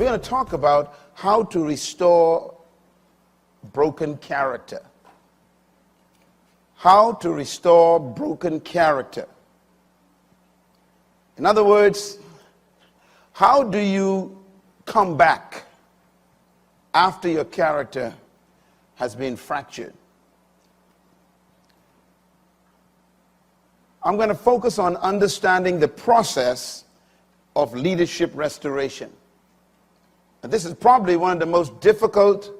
We're going to talk about how to restore broken character. How to restore broken character. In other words, how do you come back after your character has been fractured? I'm going to focus on understanding the process of leadership restoration. And this is probably one of the most difficult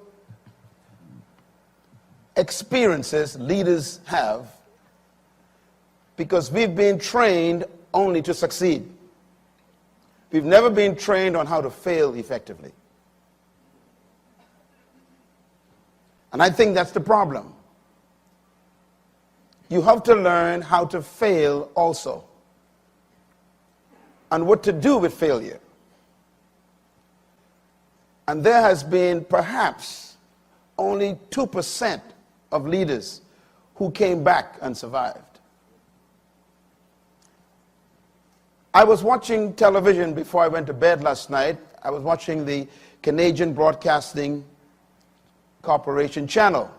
experiences leaders have, because we've been trained only to succeed. We've never been trained on how to fail effectively. And I think that's the problem. You have to learn how to fail also, and what to do with failure. And there has been perhaps only 2% of leaders who came back and survived. I was watching television before I went to bed last night. I was watching the Canadian Broadcasting Corporation channel,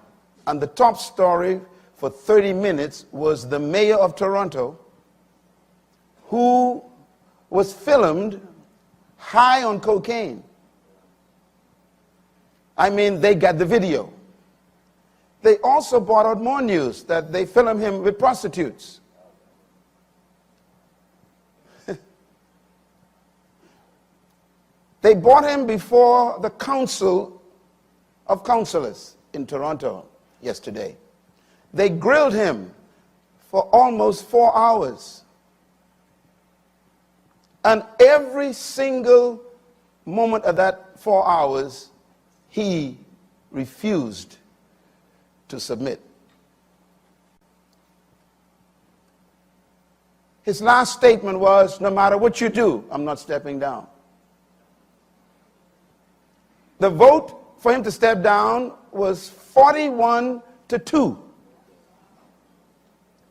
and the top story for 30 minutes was the mayor of Toronto, who was filmed high on cocaine. I mean, they got the video. They also brought out more news that they filmed him with prostitutes. They brought him before the Council of Councillors in Toronto yesterday. They grilled him for almost 4 hours. And every single moment of that 4 hours, he refused to submit. His last statement was, "No matter what you do, I'm not stepping down." The vote for him to step down was 41-2.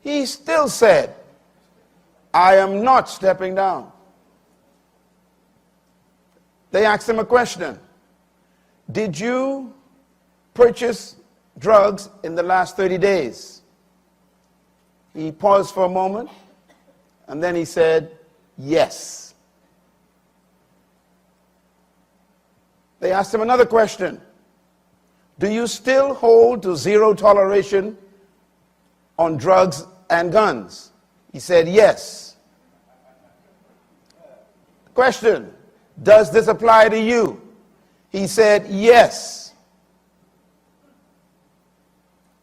He still said, "I am not stepping down." They asked him a question. "Did you purchase drugs in the last 30 days? He paused for a moment, and then he said, "Yes." They asked him another question. "Do you still hold to zero toleration on drugs and guns?" He said, "Yes." Question, "Does this apply to you?" He said, "Yes."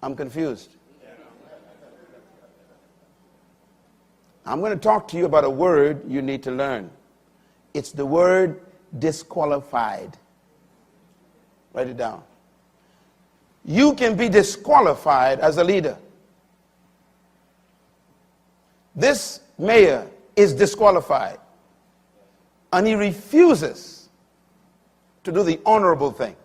I'm confused. I'm going to talk to you about a word you need to learn. It's the word disqualified. Write it down. You can be disqualified as a leader. This mayor is disqualified, and he refuses to do the honorable thing.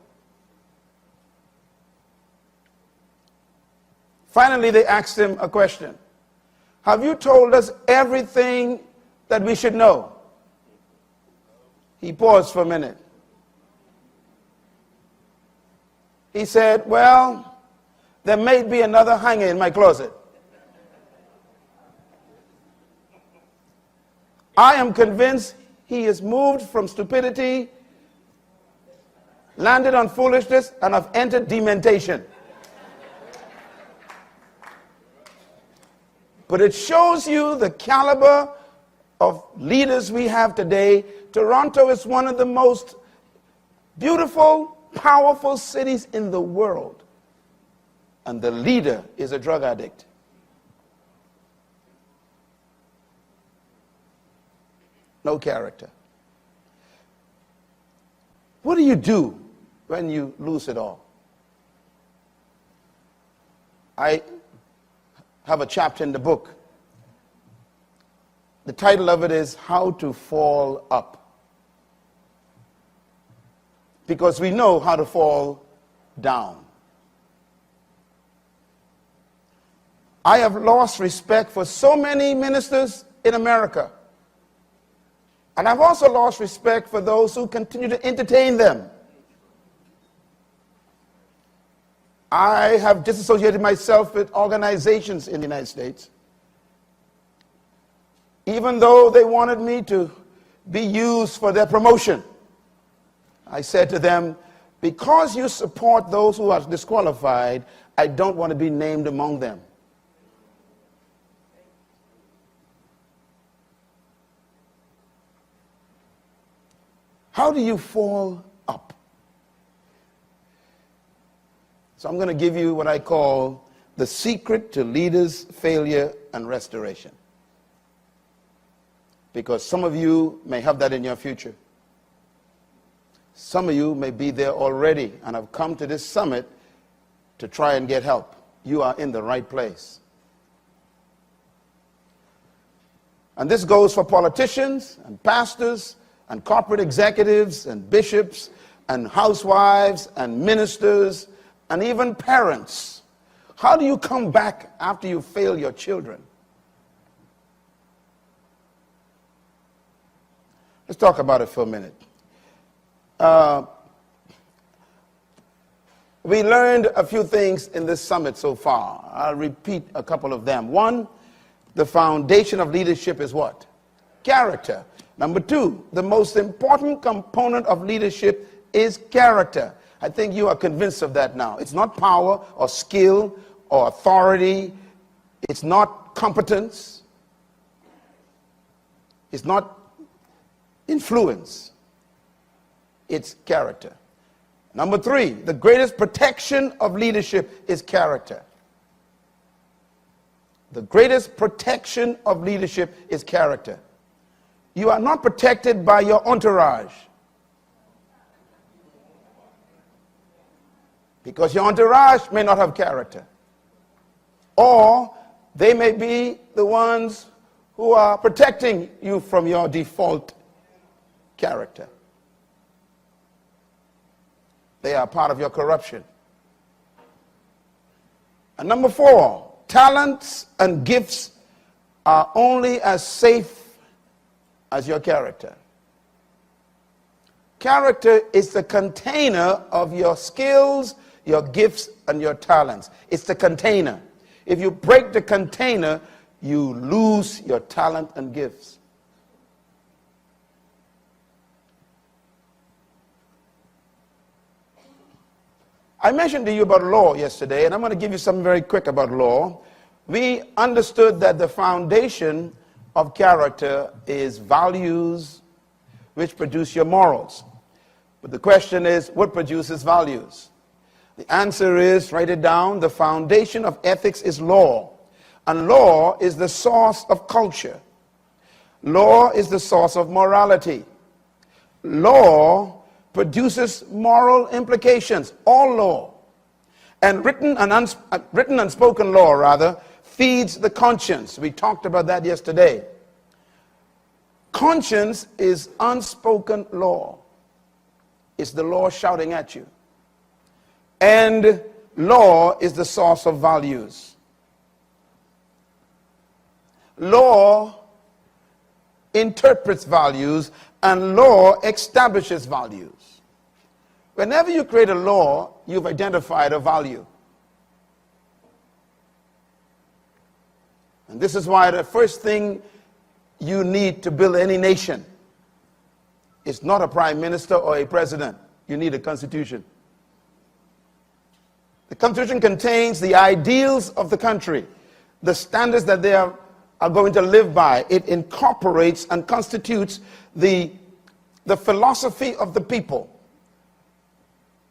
Finally, they asked him a question. "Have you told us everything that we should know?" He paused for a minute. He said, "Well, there may be another hanger in my closet. I am convinced he is moved from stupidity, landed on foolishness, and have entered dementation." But it shows you the caliber of leaders we have today. Toronto is one of the most beautiful, powerful cities in the world, and the leader is a drug addict. No character. What do you do when you lose it all? I have a chapter in the book. The title of it is How to Fall Up. Because we know how to fall down. I have lost respect for so many ministers in America And I've also lost respect for those who continue to entertain them. I have disassociated myself with organizations in the United States, even though they wanted me to be used for their promotion. I said to them, because you support those who are disqualified, I don't want to be named among them. How do you fall up? So I'm going to give you what I call the secret to leaders' failure and restoration. Because some of you may have that in your future. Some of you may be there already and have come to this summit to try and get help. You are in the right place. And this goes for politicians and pastors and corporate executives and bishops and housewives and ministers and even parents. How do you come back after you fail your children? Let's talk about it for a minute. We learned a few things in this summit so far. I'll repeat a couple of them. One, the foundation of leadership is what? Character. Number two, the most important component of leadership is character. I think you are convinced of that now. It's not power or skill or authority. It's not competence. It's not influence. It's character. Number three, the greatest protection of leadership is character. The greatest protection of leadership is character. You are not protected by your entourage, because your entourage may not have character, or they may be the ones who are protecting you from your default character. They are part of your corruption. And number four, talents and gifts are only as safe as your character. Character is the container of your skills, your gifts, and your talents. It's the container. If you break the container, you lose your talent and gifts. I mentioned to you about law yesterday, and I'm going to give you something very quick about law. We understood that the foundation of character is values which produce your morals. But the question is, what produces values? The answer is, write it down, the foundation of ethics is law. And law is the source of culture. Law is the source of morality. Law produces moral implications, all law. And written and spoken law, rather, feeds the conscience. We talked about that yesterday. Conscience is unspoken law. It's the law shouting at you. And law is the source of values. Law interprets values, and law establishes values. Whenever you create a law, you've identified a value. And this is why the first thing you need to build any nation is not a prime minister or a president. You need a constitution. The constitution contains the ideals of the country, the standards that they are going to live by. It incorporates and constitutes the philosophy of the people.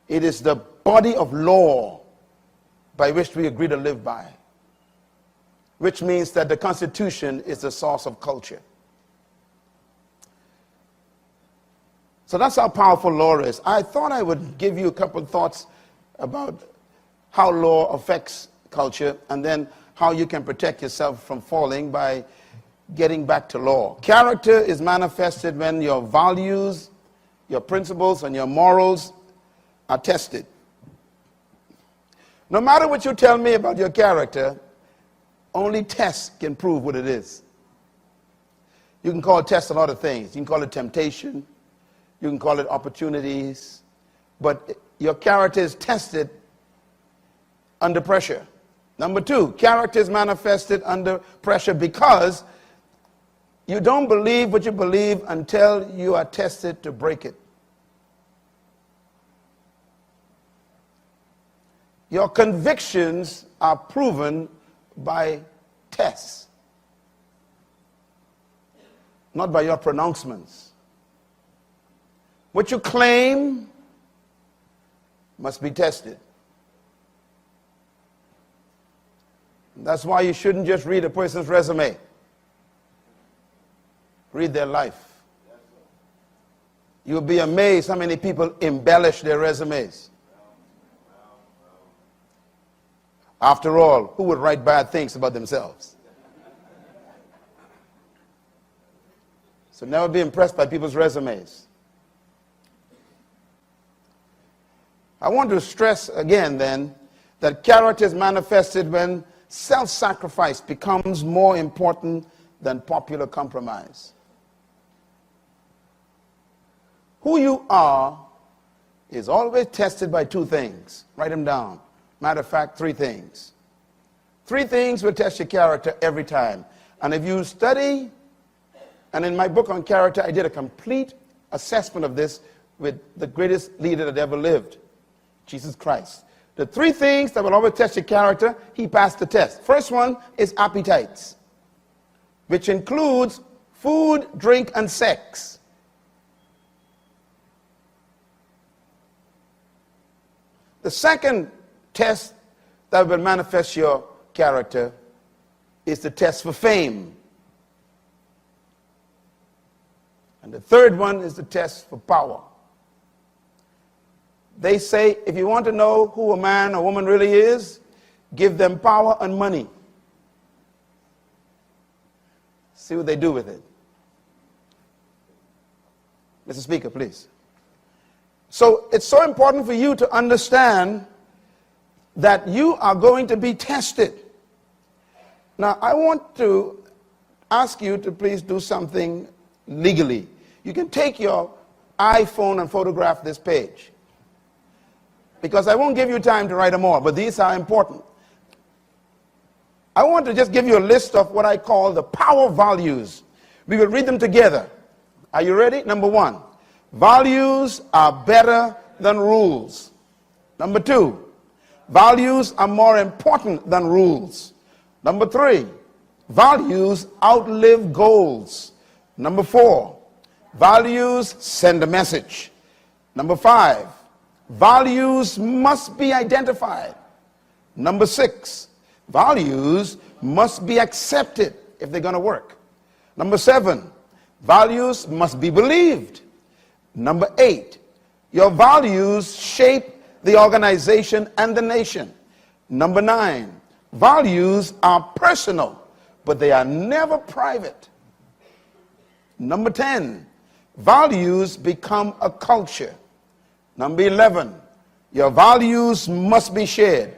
It is the body of law by which we agree to live by, which means that the Constitution is the source of culture. So that's how powerful law is. I thought I would give you a couple of thoughts about how law affects culture, and then how you can protect yourself from falling by getting back to law. Character is manifested when your values, your principles, and your morals are tested. No matter what you tell me about your character, only tests can prove what it is. You can call tests a lot of things. You can call it temptation. You can call it opportunities. But your character is tested under pressure. Number two, character is manifested under pressure because you don't believe what you believe until you are tested to break it. Your convictions are proven by tests, not by your pronouncements. What you claim must be tested. That's why you shouldn't just read a person's resume. Read their life. You'll be amazed how many people embellish their resumes. After all, who would write bad things about themselves? So never be impressed by people's resumes. I want to stress again then that character is manifested when self-sacrifice becomes more important than popular compromise. Who you are is always tested by two things. Write them down. Matter of fact, three things. Three things will test your character every time. And if you study, and in my book on character, I did a complete assessment of this with the greatest leader that ever lived, Jesus Christ. The three things that will always test your character, he passed the test. First one is appetites, which includes food, drink, and sex. The second test that will manifest your character is the test for fame. And the third one is the test for power. They say if you want to know who a man or woman really is, give them power and money. See what they do with it. Mr. Speaker, please. So it's so important for you to understand that you are going to be tested. Now, I want to ask you to please do something legally. You can take your iPhone and photograph this page, because I won't give you time to write them all, but these are important. I want to just give you a list of what I call the power values. We will read them together. Are you ready? Number one, values are better than rules. Number two, values are more important than rules. Number three, values outlive goals. Number four, values send a message. Number five, values must be identified. Number six, values must be accepted if they're going to work. Number seven, values must be believed. Number eight, your values shape the organization and the nation. Number nine, values are personal, but they are never private. Number 10, values become a culture. Number 11, your values must be shared.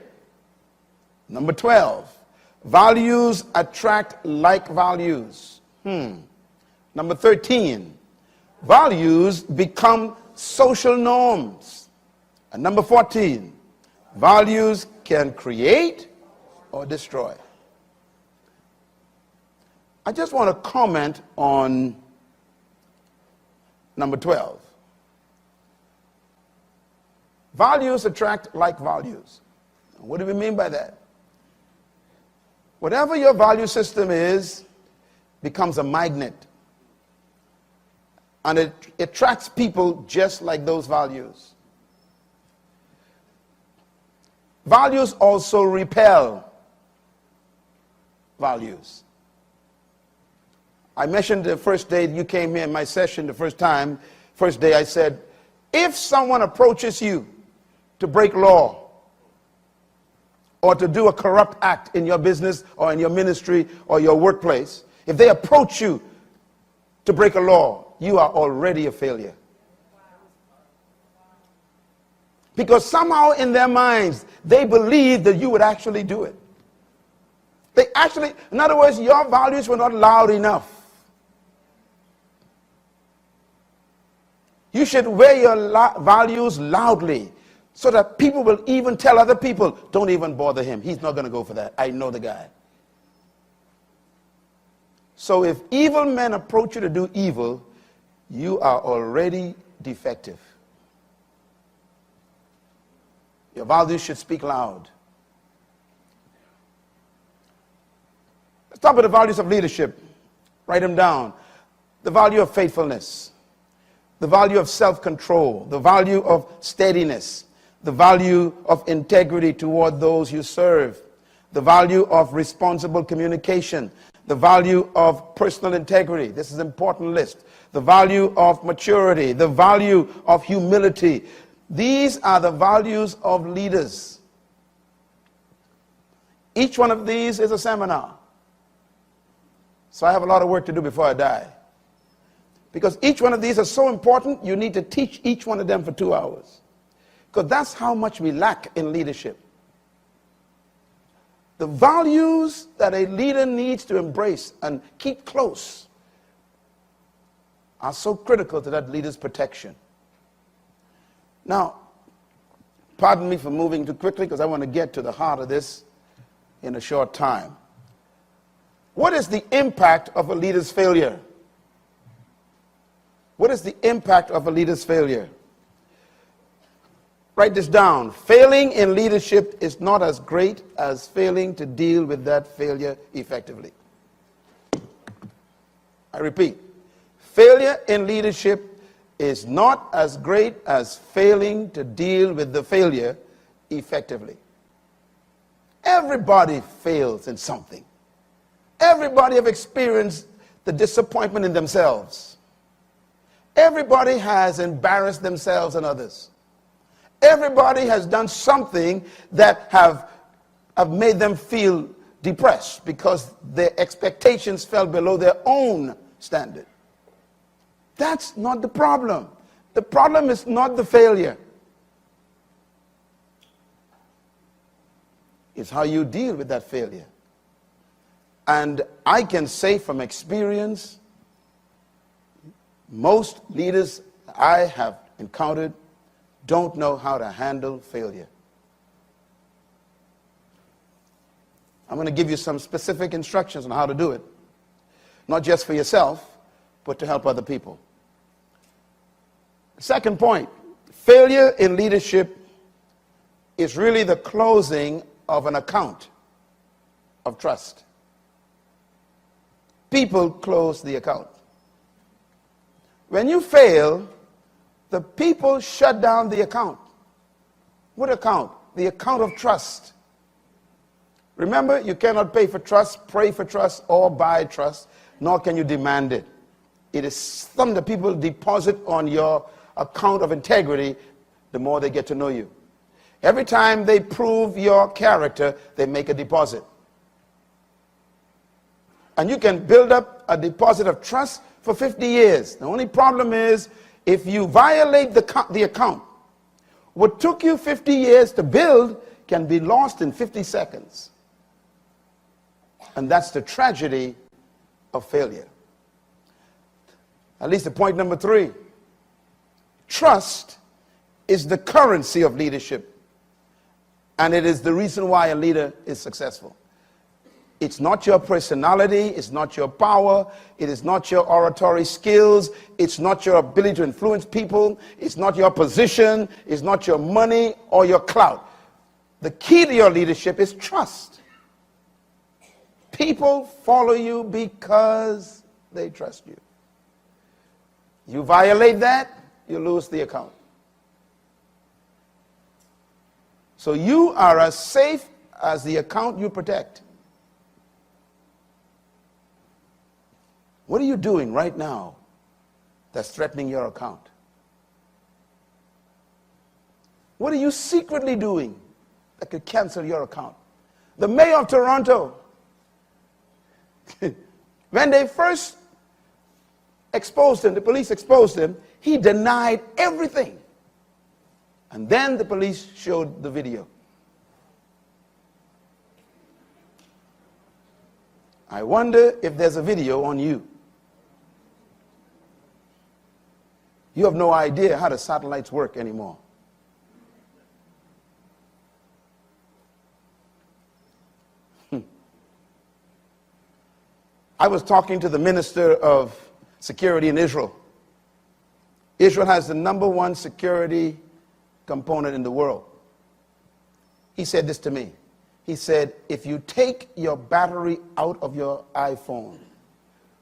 Number 12, values attract like values. Number 13, values become social norms. And number 14, values can create or destroy. I just want to comment on number 12. Values attract like values. What do we mean by that? Whatever your value system is becomes a magnet. And it attracts people just like those values. Values also repel values. I mentioned the first day you came here in my session, the first day I said, if someone approaches you to break law or to do a corrupt act in your business or in your ministry or your workplace, if they approach you to break a law, you are already a failure. Because somehow in their minds, they believe that you would actually do it. They actually, in other words, your values were not loud enough. You should wear your values loudly so that people will even tell other people, don't even bother him. He's not going to go for that. I know the guy. So if evil men approach you to do evil, you are already defective. Your values should speak loud. Let's talk about the values of leadership. Write them down. The value of faithfulness, the value of self-control, the value of steadiness, the value of integrity toward those you serve, the value of responsible communication, the value of personal integrity. This is an important list. The value of maturity, the value of humility. These are the values of leaders. Each one of these is a seminar. So I have a lot of work to do before I die. Because each one of these is so important, you need to teach each one of them for 2 hours. Because that's how much we lack in leadership. The values that a leader needs to embrace and keep close are so critical to that leader's protection. Now, pardon me for moving too quickly because I want to get to the heart of this in a short time. What is the impact of a leader's failure? What is the impact of a leader's failure? Write this down. Failing in leadership is not as great as failing to deal with that failure effectively. I repeat, failure in leadership is not as great as failing to deal with the failure effectively. Everybody fails in something. Everybody have experienced the disappointment in themselves. Everybody has embarrassed themselves and others. Everybody has done something that have made them feel depressed because their expectations fell below their own standard. That's not the problem. The problem is not the failure. It's how you deal with that failure. And I can say from experience, most leaders I have encountered don't know how to handle failure. I'm going to give you some specific instructions on how to do it. Not just for yourself, but to help other people. Second point, failure in leadership is really the closing of an account of trust. People close the account. When you fail, the people shut down the account. What account? The account of trust. Remember, you cannot pay for trust, pray for trust, or buy trust, nor can you demand it. It is something that people deposit on your account of integrity the more they get to know you. Every time they prove your character, they make a deposit. And you can build up a deposit of trust for 50 years. The only problem is if you violate the account, what took you 50 years to build can be lost in 50 seconds. And that's the tragedy of failure. At least the point number 3. Trust is the currency of leadership. And it is the reason why a leader is successful. It's not your personality, it's not your power, it is not your oratory skills, it's not your ability to influence people, it's not your position, it's not your money or your clout. The key to your leadership is trust. People follow you because they trust you. You violate that, you lose the account. So you are as safe as the account you protect. What are you doing right now that's threatening your account? What are you secretly doing that could cancel your account? The mayor of Toronto, when they first exposed him, the police exposed him, he denied everything. And then the police showed the video. I wonder if there's a video on you. You have no idea how the satellites work anymore. I was talking to the Minister of Security in Israel. Israel has the #1 security component in the world. He said this to me. He said, if you take your battery out of your iPhone,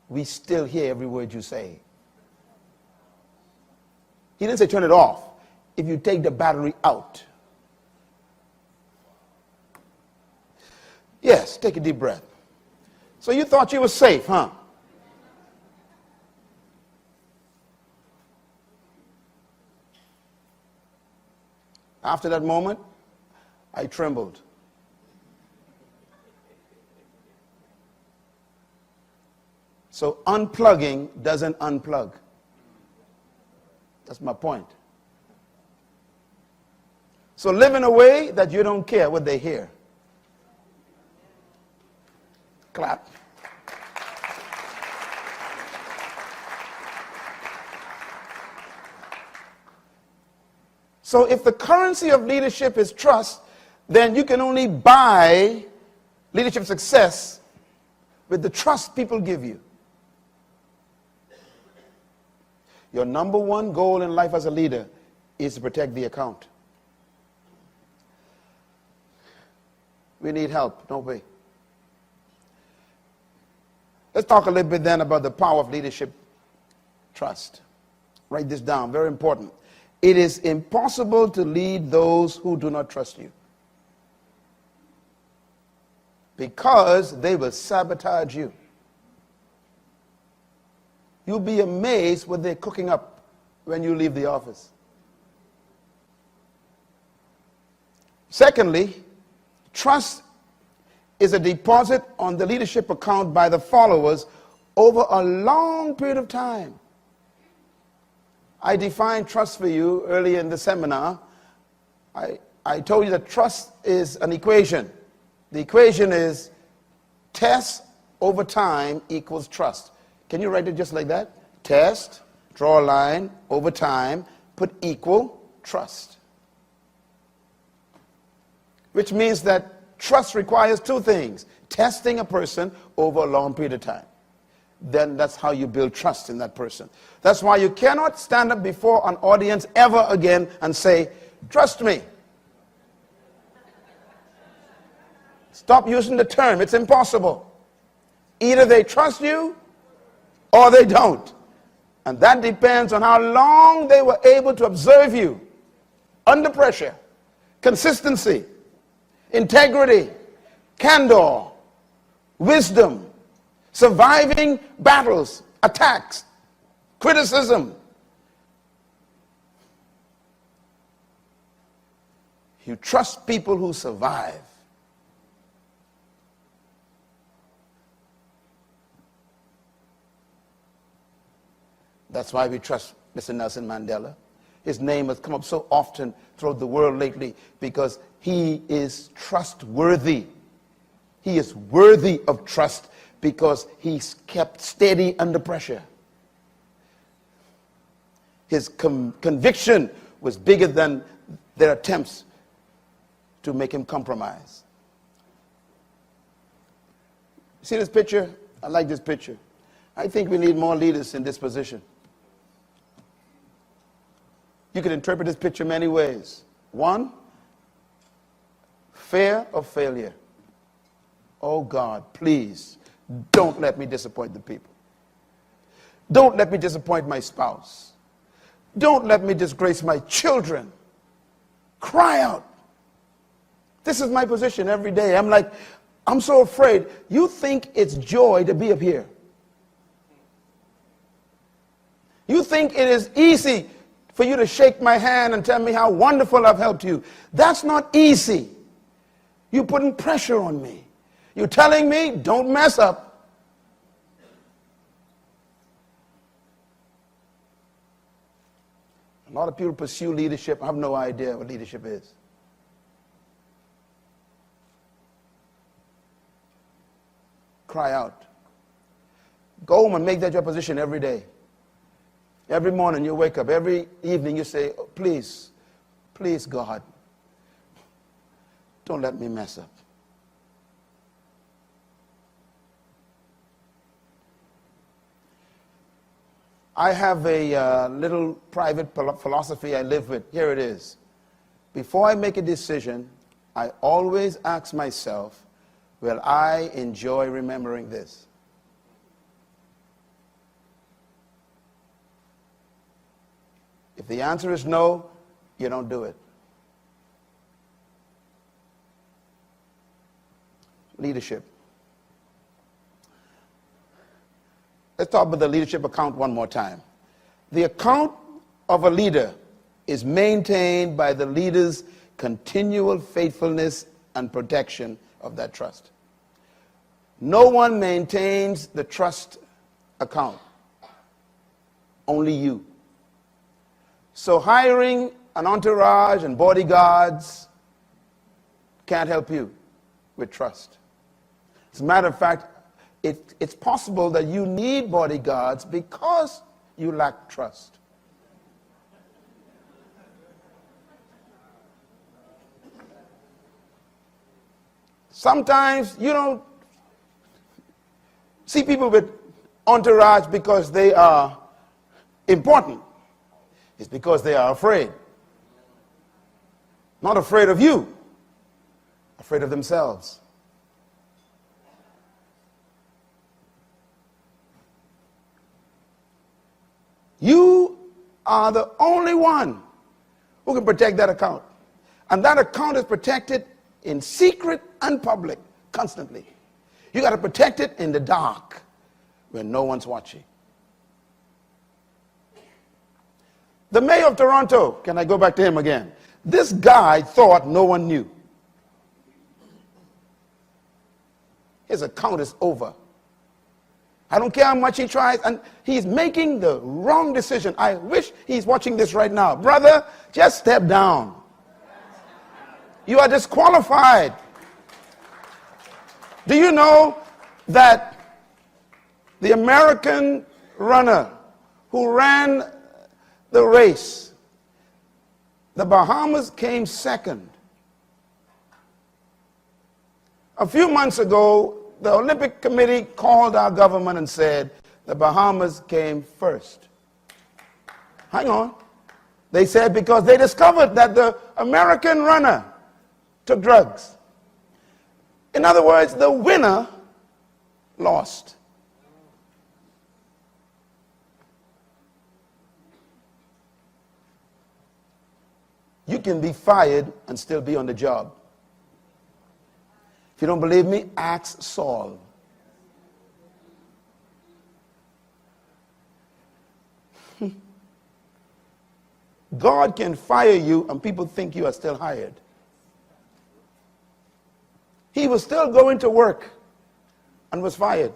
we still hear every word you say. He didn't say turn it off. If you take the battery out. Yes, take a deep breath. So you thought you were safe, huh? After that moment, I trembled. So unplugging doesn't unplug. That's my point. So live in a way that you don't care what they hear. Clap. So if the currency of leadership is trust, then you can only buy leadership success with the trust people give you. Your #1 goal in life as a leader is to protect the account. We need help, don't we? Let's talk a little bit then about the power of leadership trust. Write this down, very important. It is impossible to lead those who do not trust you, because they will sabotage you. You'll be amazed what they're cooking up when you leave the office. Secondly, trust is a deposit on the leadership account by the followers over a long period of time. I defined trust for you earlier in the seminar. I told you that trust is an equation. The equation is test over time equals trust. Can you write it just like that? Test, draw a line, over time, put equal, trust. Which means that trust requires two things. Testing a person over a long period of time. Then that's how you build trust in that person. That's why you cannot stand up before an audience ever again and say, trust me. Stop using the term. It's impossible. Either they trust you or they don't. And that depends on how long they were able to observe you under pressure. Consistency, integrity, candor, wisdom, surviving battles, attacks, criticism. You trust people who survive. That's why we trust Mr. Nelson Mandela. His name has come up so often throughout the world lately because he is trustworthy. He is worthy of trust because he's kept steady under pressure. His conviction was bigger than their attempts to make him compromise. See this picture? I like this picture. I think we need more leaders in this position. You can interpret this picture many ways. One, fear of failure. Oh God, please, don't let me disappoint the people. Don't let me disappoint my spouse. Don't let me disgrace my children. Cry out. This is my position every day. I'm so afraid. You think it's joy to be up here. You think it is easy for you to shake my hand and tell me how wonderful I've helped you. That's not easy. You're putting pressure on me. You're telling me, don't mess up. A lot of people pursue leadership. I have no idea what leadership is. Cry out. Go home and make that your position every day. Every morning you wake up, every evening you say, oh, please, please, God, don't let me mess up. I have a little private philosophy I live with. Here it is. Before I make a decision, I always ask myself, will I enjoy remembering this? If the answer is no, you don't do it. Leadership. Let's talk about the leadership account one more time. The account of a leader is maintained by the leader's continual faithfulness and protection of that trust. No one maintains the trust account, only you. So hiring an entourage and bodyguards can't help you with trust. As a matter of fact, it's possible that you need bodyguards because you lack trust. Sometimes you don't see people with entourage because they are important. It's because they are afraid. Not afraid of you, afraid of themselves. You are the only one who can protect that account. And that account is protected in secret and public, constantly. You got to protect it in the dark when no one's watching. The mayor of Toronto, can I go back to him again? This guy thought no one knew. His account is over. I don't care how much he tries, and he's making the wrong decision. I wish he's watching this right now. Brother, just step down. You are disqualified. Do you know that the American runner who ran the race, the Bahamas came second? A few months ago, the Olympic Committee called our government and said the Bahamas came first. Hang on. They said because they discovered that the American runner took drugs. In other words, the winner lost. You can be fired and still be on the job. If you don't believe me, ask Saul. God can fire you and people think you are still hired. He was still going to work and was fired.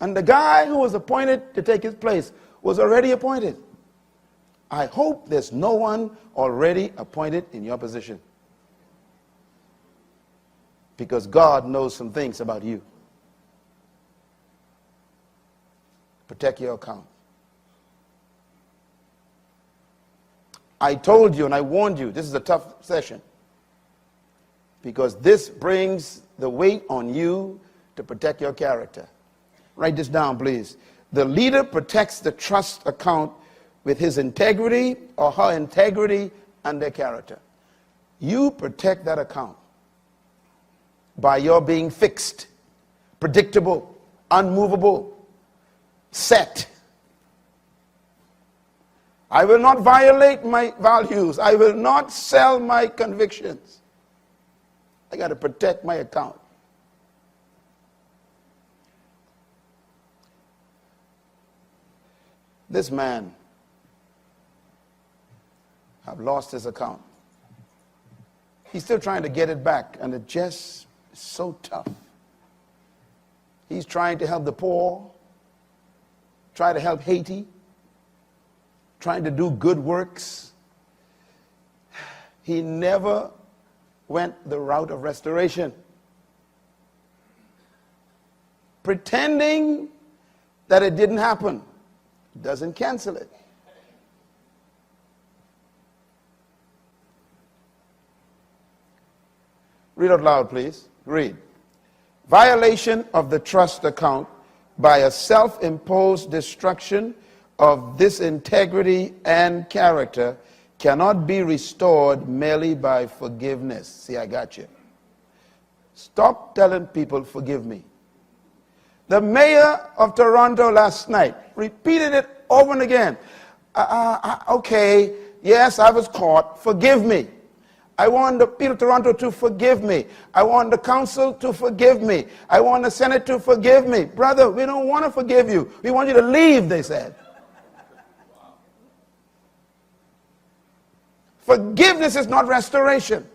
And the guy who was appointed to take his place was already appointed. I hope there's no one already appointed in your position. Because God knows some things about you. Protect your account. I told you and I warned you, this is a tough session. Because this brings the weight on you to protect your character. Write this down, please. The leader protects the trust account with his integrity or her integrity and their character. You protect that account by your being fixed, predictable, unmovable, set. I will not violate my values. I will not sell my convictions. I got to protect my account. This man have lost his account. He's still trying to get it back, and it just is so tough. He's trying to help the poor, try to help Haiti, trying to do good works. He never went the route of restoration. Pretending that it didn't happen. Doesn't cancel it. Read out loud, please. Read. Violation of the trust account by a self-imposed destruction of this integrity and character cannot be restored merely by forgiveness. See, I got you. Stop telling people, forgive me. The mayor of Toronto last night repeated it over and again. Okay, yes, I was caught. Forgive me. I want the people of Toronto to forgive me. I want the council to forgive me. I want the Senate to forgive me. Brother, we don't want to forgive you. We want you to leave, they said. Forgiveness is not restoration.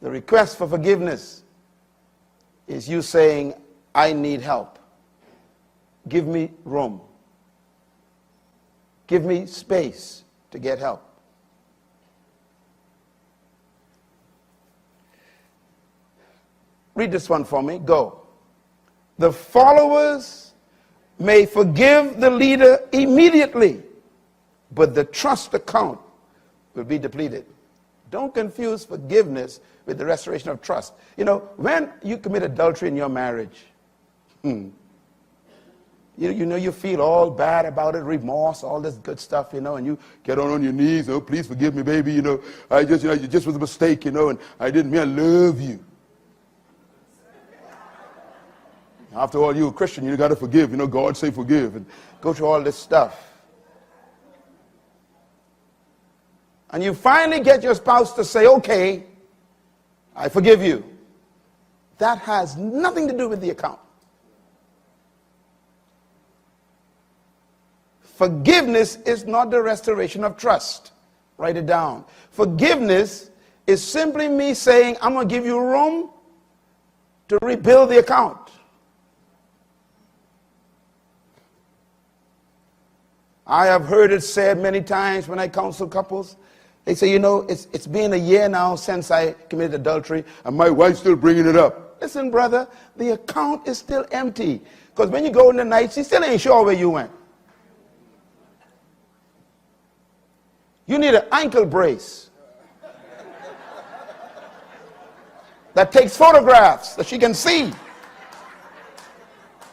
The request for forgiveness is you saying, I need help. Give me room. Give me space to get help. Read this one for me. Go. The followers may forgive the leader immediately, but the trust account will be depleted. Don't confuse forgiveness with the restoration of trust. You know, when you commit adultery in your marriage, you feel all bad about it, remorse, all this good stuff, and you get on your knees, oh, please forgive me, baby, it just was a mistake, and I didn't mean I love you. After all, you're a Christian, you got to forgive, God say forgive, and go through all this stuff. And you finally get your spouse to say, okay, I forgive you. That has nothing to do with the account. Forgiveness is not the restoration of trust. Write it down. Forgiveness is simply me saying, I'm going to give you room to rebuild the account. I have heard it said many times when I counsel couples. They say, it's been a year now since I committed adultery, and my wife's still bringing it up. Listen, brother, the account is still empty. Because when you go in the night, she still ain't sure where you went. You need an ankle brace that takes photographs that she can see.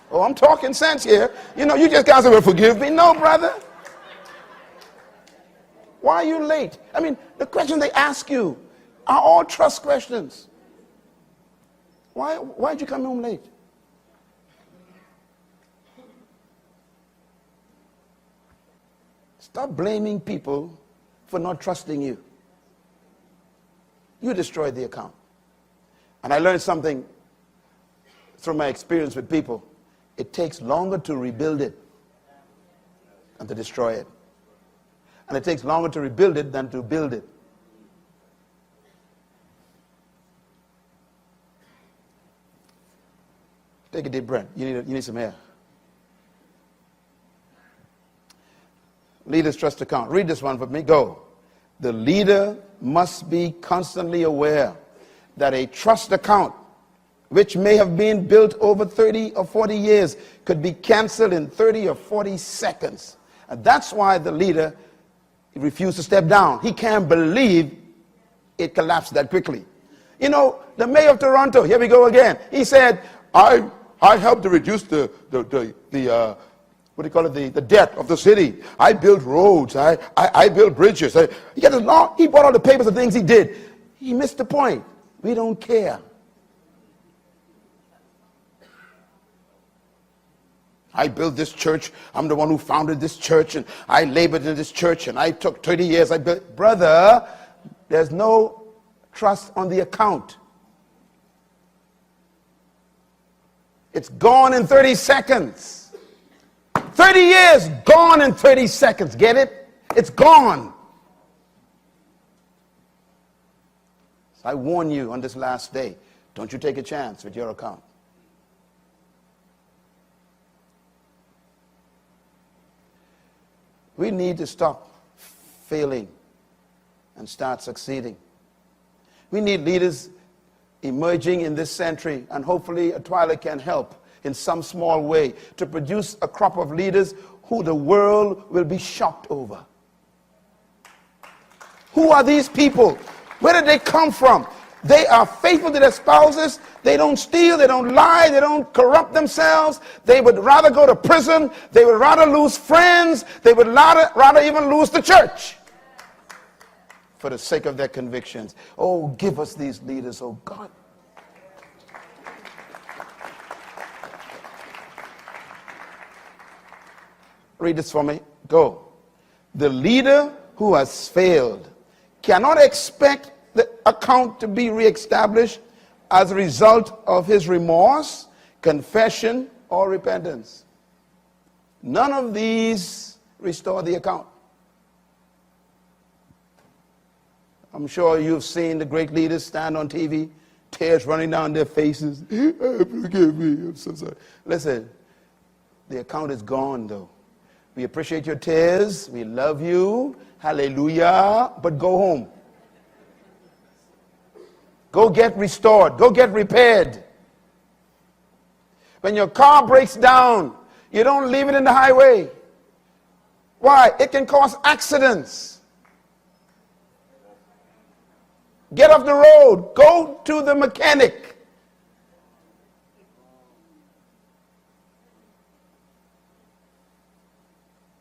Oh, I'm talking sense here. You just can't say, well, forgive me. No, brother. Why are you late? I mean, the questions they ask you are all trust questions. Why'd you come home late? Stop blaming people for not trusting you. You destroyed the account. And I learned something through my experience with people. It takes longer to rebuild it than to destroy it. And it takes longer to rebuild it than to build it. Take a deep breath. You need some air. Leader's trust account. Read this one for me. Go. The leader must be constantly aware that a trust account, which may have been built over 30 or 40 years, could be canceled in 30 or 40 seconds. And that's why the leader refused to step down. He can't believe it collapsed that quickly. The mayor of Toronto, here we go again. He said, I helped to reduce the debt of the city. I built roads. I built bridges. He brought all the papers of things he did. He missed the point. We don't care. I built this church. I'm the one who founded this church, and I labored in this church, and I took 30 years. I built. Brother, there's no trust on the account. It's gone in 30 seconds. 30 years gone in 30 seconds. Get it? It's gone. So I warn you on this last day, don't you take a chance with your account. We need to stop failing and start succeeding. We need leaders emerging in this century, and hopefully Atwila can help in some small way to produce a crop of leaders who the world will be shocked over. Who are these people? Where did they come from? They are faithful to their spouses. They don't steal. They don't lie. They don't corrupt themselves. They would rather go to prison. They would rather lose friends. They would rather even lose the church for the sake of their convictions. Oh, give us these leaders, oh God. Read this for me. Go. The leader who has failed cannot expect the account to be reestablished as a result of his remorse, confession, or repentance. None of these restore the account. I'm sure you've seen the great leaders stand on TV, tears running down their faces. Forgive me, I'm so sorry. Listen, the account is gone though. We appreciate your tears. We love you. Hallelujah. But go home. Go get restored. Go get repaired. When your car breaks down, you don't leave it in the highway. Why? It can cause accidents. Get off the road. Go to the mechanic.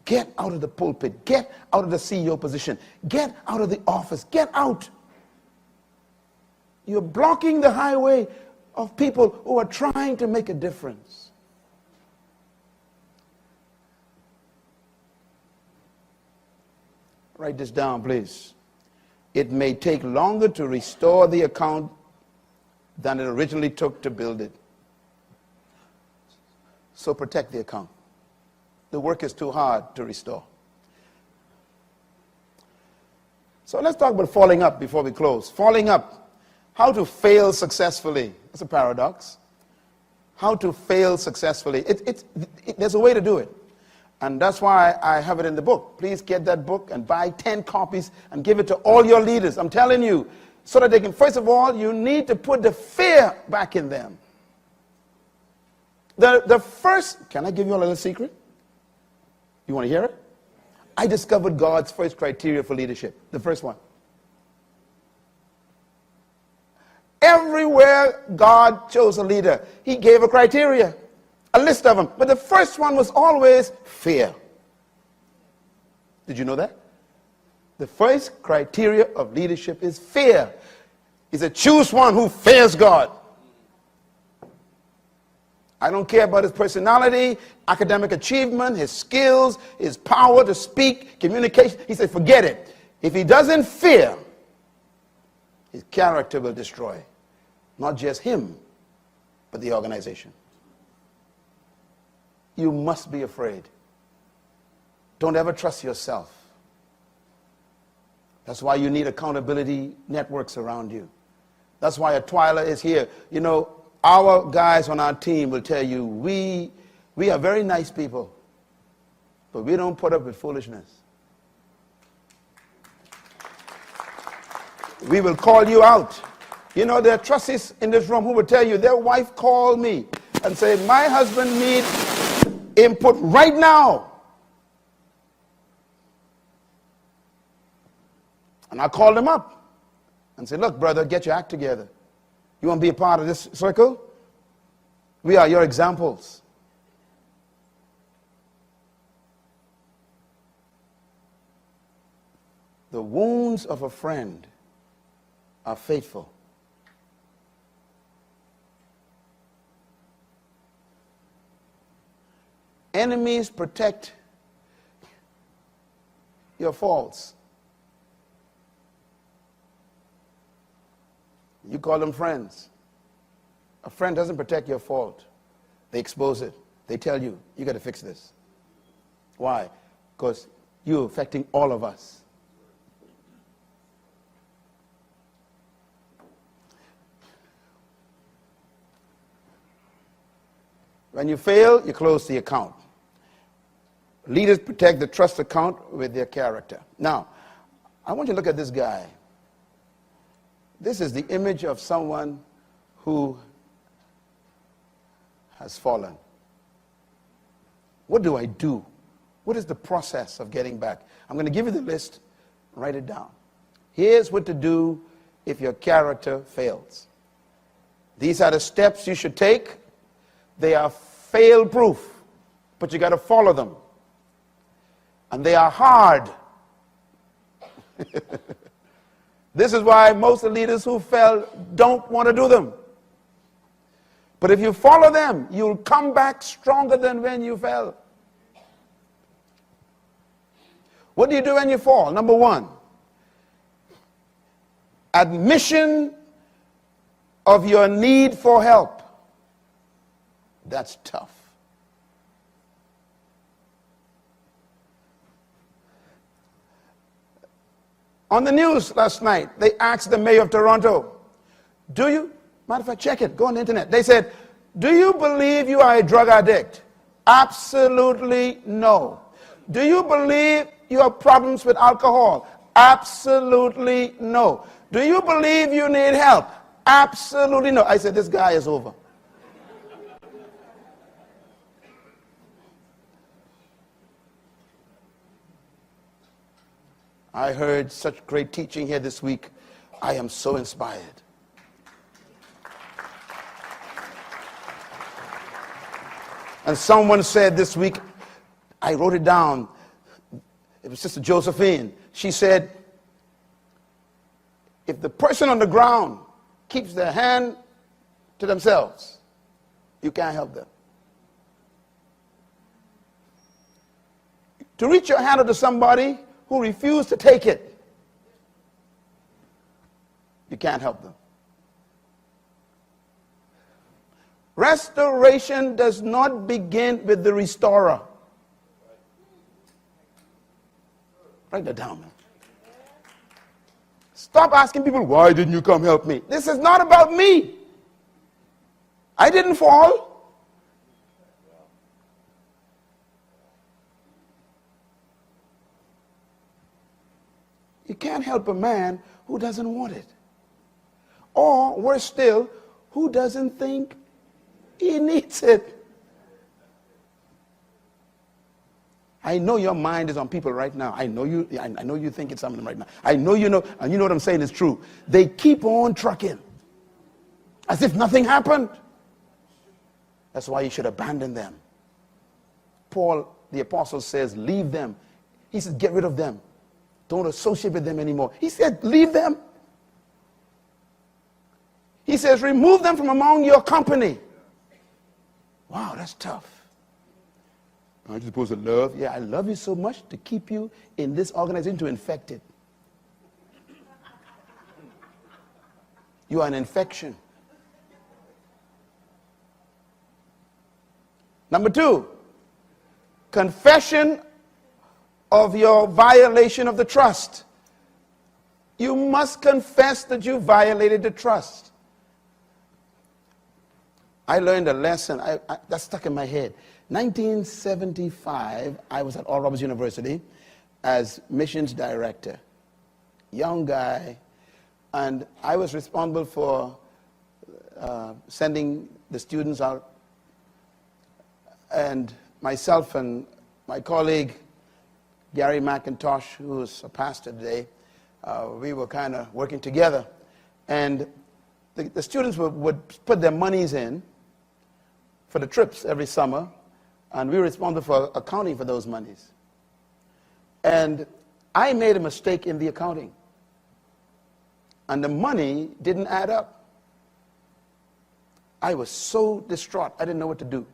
Get out of the pulpit. Get out of the CEO position. Get out of the office. Get out. You're blocking the highway of people who are trying to make a difference. Write this down, please. It may take longer to restore the account than it originally took to build it. So protect the account. The work is too hard to restore. So let's talk about falling up before we close. Falling up. How to fail successfully. That's a paradox. How to fail successfully. There's a way to do it. And that's why I have it in the book. Please get that book and buy 10 copies and give it to all your leaders. I'm telling you, so that they can, first of all, you need to put the fear back in them. The first, can I give you a little secret? You want to hear it? I discovered God's first criteria for leadership. The first one. Everywhere God chose a leader, he gave a criteria, a list of them. But the first one was always fear. Did you know that? The first criteria of leadership is fear. He said, choose one who fears God. I don't care about his personality, academic achievement, his skills, his power to speak, communication. He said, forget it. If he doesn't fear, his character will destroy. Not just him, but the organization. You must be afraid. Don't ever trust yourself. That's why you need accountability networks around you. That's why a Twyla is here. You know, our guys on our team will tell you, we are very nice people, but we don't put up with foolishness. We will call you out. You know, there are trustees in this room who will tell you their wife called me and said, my husband needs input right now. And I called him up and said, look, brother, get your act together. You want to be a part of this circle? We are your examples. The wounds of a friend are faithful. Enemies protect your faults. You call them friends. A friend doesn't protect your fault. They expose it. They tell you, you got to fix this. Why? Because you're affecting all of us. When you fail, you close the account. Leaders protect the trust account with their character. Now, I want you to look at this guy. This is the image of someone who has fallen. What do I do? What is the process of getting back? I'm going to give you the list. Write it down. Here's what to do if your character fails. These are the steps you should take. They are fail-proof, but you got to follow them. And they are hard. This is why most of the leaders who fell don't want to do them. But if you follow them, you'll come back stronger than when you fell. What do you do when you fall? Number one, admission of your need for help. That's tough. On the news last night, they asked the mayor of Toronto, matter of fact, check it, go on the internet. They said, do you believe you are a drug addict? Absolutely no. Do you believe you have problems with alcohol? Absolutely no. Do you believe you need help? Absolutely no. I said, this guy is over. I heard such great teaching here this week. I am so inspired. And someone said this week, I wrote it down, it was Sister Josephine. She said, if the person on the ground keeps their hand to themselves, you can't help them. To reach your hand out to somebody who refused to take it, you can't help them. Restoration does not begin with the restorer. Write that down, man. Stop asking people, why didn't you come help me? This is not about me. I didn't fall. You can't help a man who doesn't want it. Or, worse still, who doesn't think he needs it. I know your mind is on people right now. I know you think it's something right now. I know you know, and you know what I'm saying is true. They keep on trucking as if nothing happened. That's why you should abandon them. Paul, the apostle, says, leave them. He says, get rid of them. Don't associate with them anymore. He said, leave them. He says, remove them from among your company. Wow, that's tough. Aren't you supposed to love? Yeah, I love you so much to keep you in this organization, to infect it. You are an infection. Number two, confession of your violation of the trust. You must confess that you violated the trust. I learned a lesson that stuck in my head. 1975, I was at Oral Roberts University as missions director. Young guy, and I was responsible for sending the students out. And myself and my colleague, Gary McIntosh, who's a pastor today, we were kind of working together. And the students would put their monies in for the trips every summer, and we were responsible for accounting for those monies. And I made a mistake in the accounting, and the money didn't add up. I was so distraught, I didn't know what to do.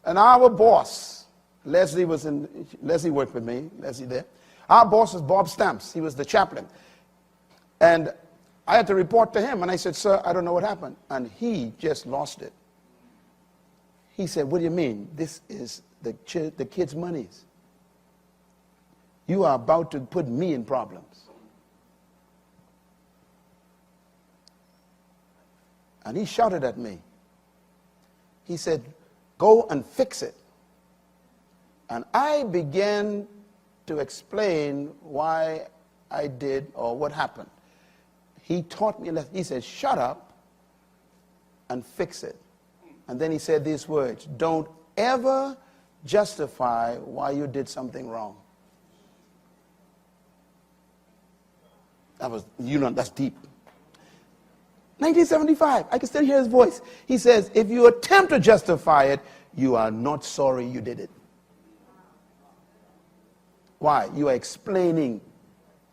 And our boss, Leslie worked with me, Leslie there. Our boss was Bob Stamps. He was the chaplain. And I had to report to him, and I said, sir, I don't know what happened. And he just lost it. He said, what do you mean? This is the kids' monies. You are about to put me in problems. And he shouted at me. He said, go and fix it. And I began to explain why I did or what happened. He taught me, he said, shut up and fix it. And then he said these words, don't ever justify why you did something wrong. That's deep. 1975, I can still hear his voice. He says, if you attempt to justify it, you are not sorry you did it. Why? You are explaining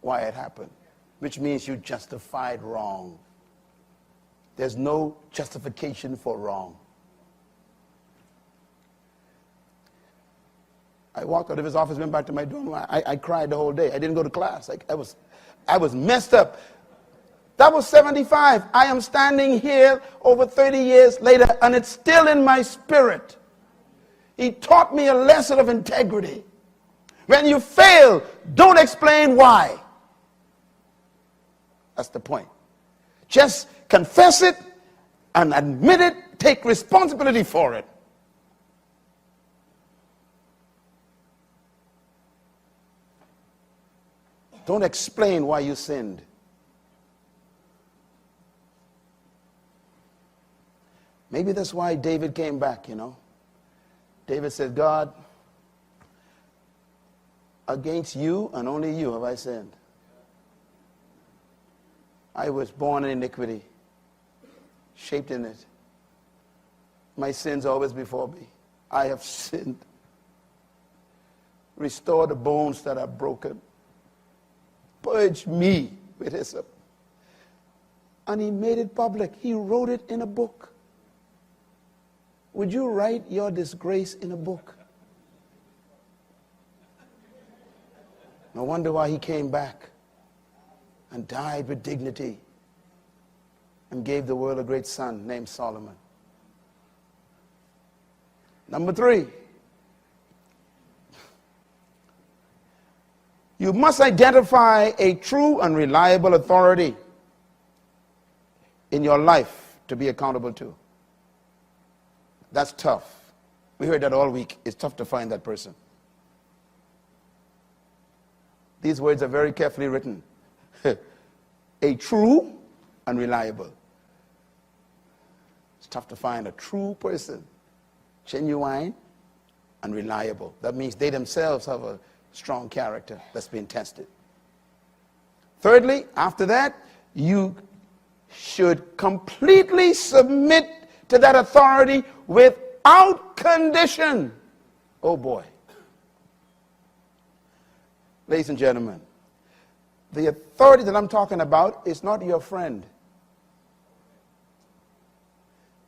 why it happened, which means you justified wrong. There's no justification for wrong. I walked out of his office, went back to my dorm. I cried the whole day. I didn't go to class. I was messed up. That was 75. I am standing here over 30 years later, and it's still in my spirit. He taught me a lesson of integrity. When you fail, don't explain why. That's the point. Just confess it and admit it. Take responsibility for it. Don't explain why you sinned. Maybe that's why David came back, David said, God, against you and only you have I sinned. I was born in iniquity, shaped in it. My sins are always before me. I have sinned. Restore the bones that are broken. Purge me with hyssop. And he made it public. He wrote it in a book. Would you write your disgrace in a book? No wonder why he came back and died with dignity and gave the world a great son named Solomon. Number 3, you must identify a true and reliable authority in your life to be accountable to. That's tough. We heard that all week. It's tough to find that person. These words are very carefully written. A true and reliable. It's tough to find a true person, genuine and reliable. That means they themselves have a strong character that's been tested. Thirdly, after that, you should completely submit to that authority without condition. Oh boy. Ladies and gentlemen, the authority that I'm talking about is not your friend.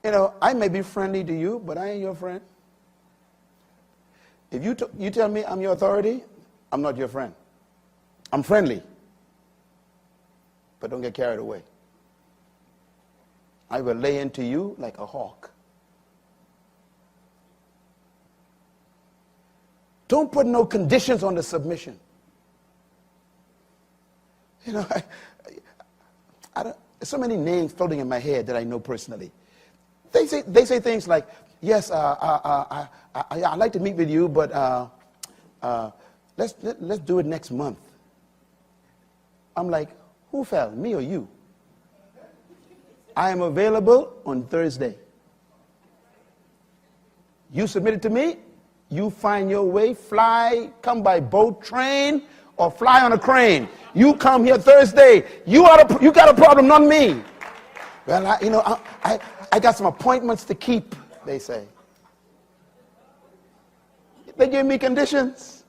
I may be friendly to you, but I ain't your friend. If you tell me I'm your authority, I'm not your friend. I'm friendly, but don't get carried away. I will lay into you like a hawk. Don't put no conditions on the submission. I don't, so many names floating in my head that I know personally. They say things like, yes, I'd like to meet with you, but let's do it next month. I'm like, who fell, me or you? I am available on Thursday. You submit it to me, you find your way, come by boat, train, or fly on a crane. You come here Thursday. You got a problem, not me. Well, I got some appointments to keep, they say. They give me conditions.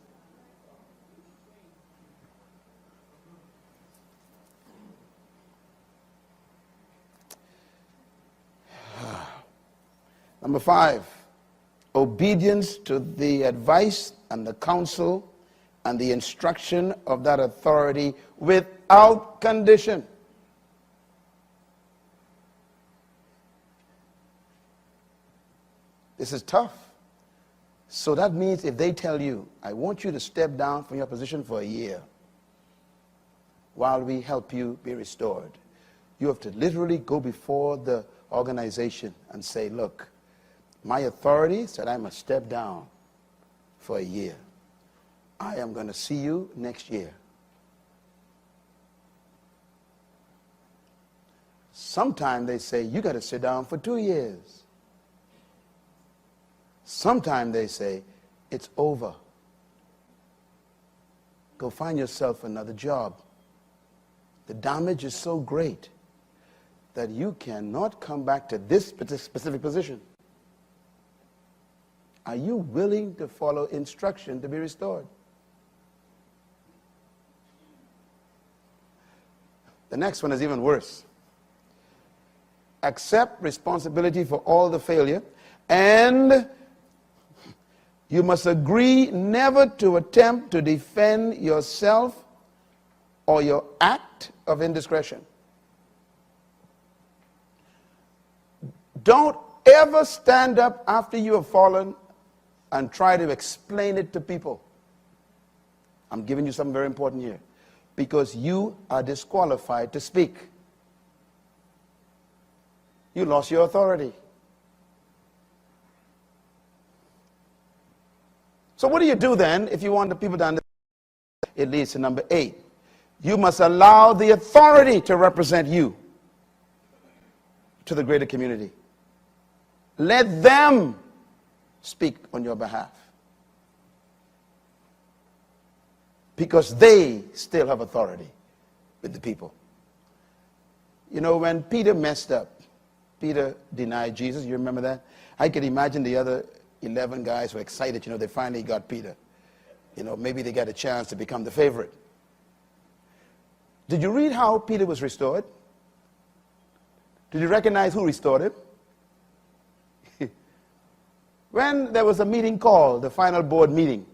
Number 5, obedience to the advice and the counsel and the instruction of that authority without condition. This is tough. So that means if they tell you, I want you to step down from your position for a year while we help you be restored, you have to literally go before the organization and say, look, my authority said I must step down for a year. I am going to see you next year. Sometimes they say, you got to sit down for 2 years. Sometimes they say, it's over. Go find yourself another job. The damage is so great that you cannot come back to this specific position. Are you willing to follow instruction to be restored? The next one is even worse. Accept responsibility for all the failure, and you must agree never to attempt to defend yourself or your act of indiscretion. Don't ever stand up after you have fallen and try to explain it to people. I'm giving you something very important here. Because you are disqualified to speak. You lost your authority. So what do you do then if you want the people to understand? It leads to number 8. You must allow the authority to represent you to the greater community. Let them speak on your behalf. Because they still have authority with the people. You know, when Peter messed up, Peter denied Jesus. You remember that? I could imagine the other 11 guys were excited. You know, they finally got Peter. You know, maybe they got a chance to become the favorite. Did you read how Peter was restored? Did you recognize who restored him? When there was a meeting called, the final board meeting,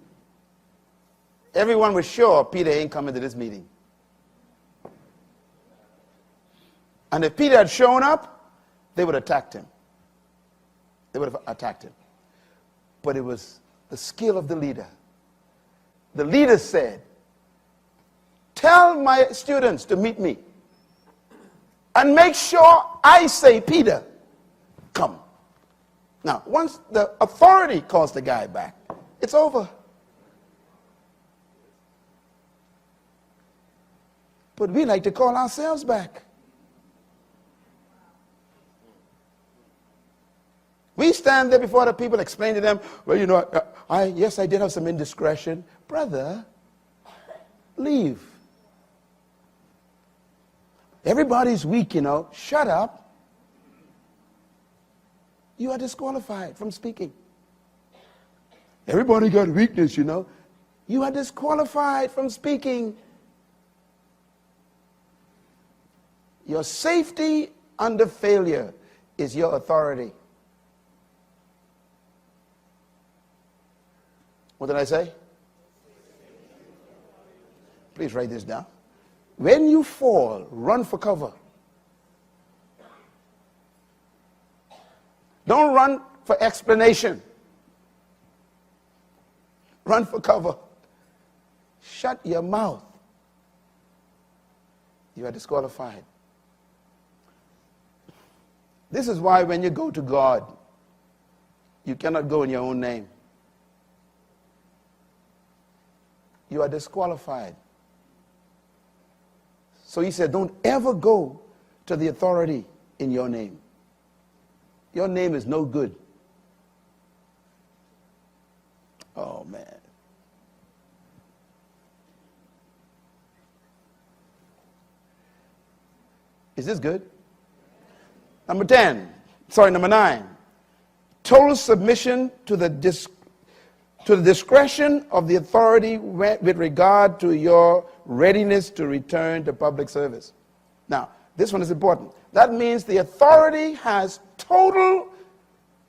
everyone was sure Peter ain't coming to this meeting. And if Peter had shown up, they would have attacked him. They would have attacked him. But it was the skill of the leader. The leader said, tell my students to meet me. And make sure I say, Peter, come. Now, once the authority calls the guy back, it's over. But we like to call ourselves back. We stand there before the people, explain to them, well, you know, yes, I did have some indiscretion. Brother, leave. Everybody's weak, you know. Shut up. You are disqualified from speaking. Everybody got weakness, you know. You are disqualified from speaking. Your safety under failure is your authority. What did I say? Please write this down. When you fall, run for cover. Don't run for explanation. Run for cover. Shut your mouth. You are disqualified. This is why when you go to God, you cannot go in your own name. You are disqualified. So he said, don't ever go to the authority in your name. Your name is no good. Oh, man. Is this good? Number 9. Total submission to the discretion of the authority with regard to your readiness to return to public service. Now, this one is important. That means the authority has total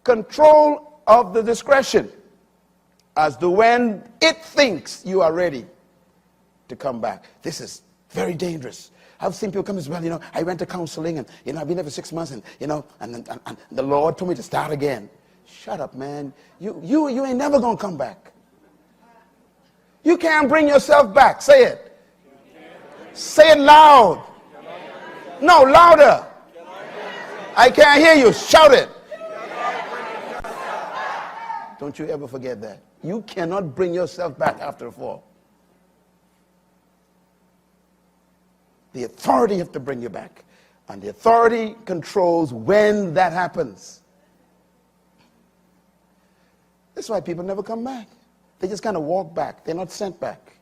control of the discretion as to when it thinks you are ready to come back. This is very dangerous. I've seen people come as well, you know, I went to counseling and, you know, I've been there for 6 months and, you know, and the Lord told me to start again. Shut up, man. You ain't never going to come back. You can't bring yourself back. Say it. Say it loud. No, louder. I can't hear you. Shout it. Don't you ever forget that. You cannot bring yourself back after a fall. The authority has to bring you back. And the authority controls when that happens. That's why people never come back. They just kind of walk back. They're not sent back.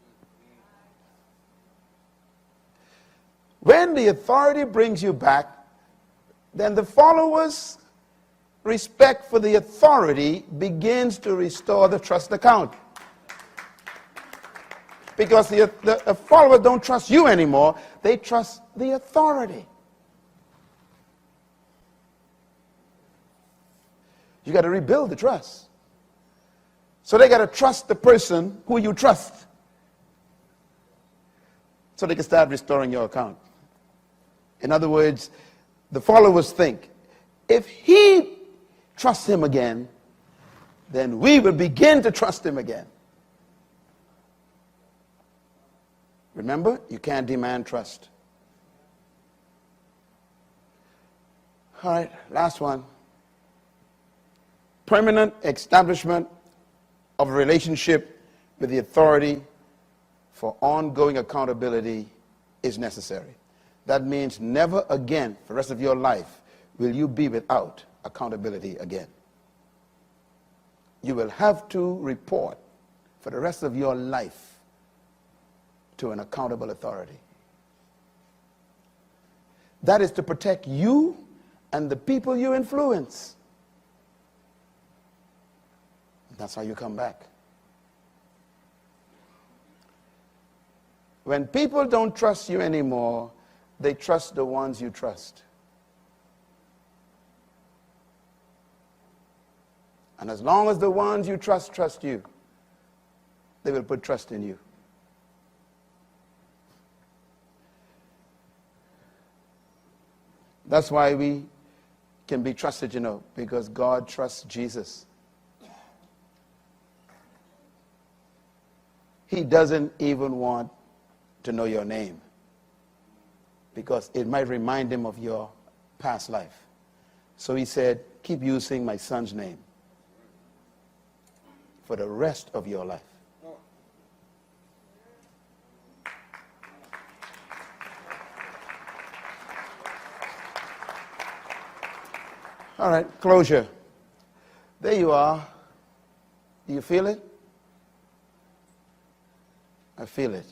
When the authority brings you back, then the followers' respect for the authority begins to restore the trust account. Because the followers don't trust you anymore. They trust the authority. You got to rebuild the trust. So they got to trust the person who you trust, so they can start restoring your account. In other words, the followers think, if he trusts him again, then we will begin to trust him again. Remember, you can't demand trust. All right, last one. Permanent establishment of a relationship with the authority for ongoing accountability is necessary. That means never again, for the rest of your life, will you be without accountability again. You will have to report for the rest of your life to an accountable authority. That is to protect you and the people you influence. That's how you come back. When people don't trust you anymore, they trust the ones you trust. And as long as the ones you trust you, they will put trust in you. That's why we can be trusted, because God trusts Jesus. He doesn't even want to know your name, because it might remind him of your past life. So he said, keep using my son's name for the rest of your life. All right, closure. There you are. Do you feel it? I feel it.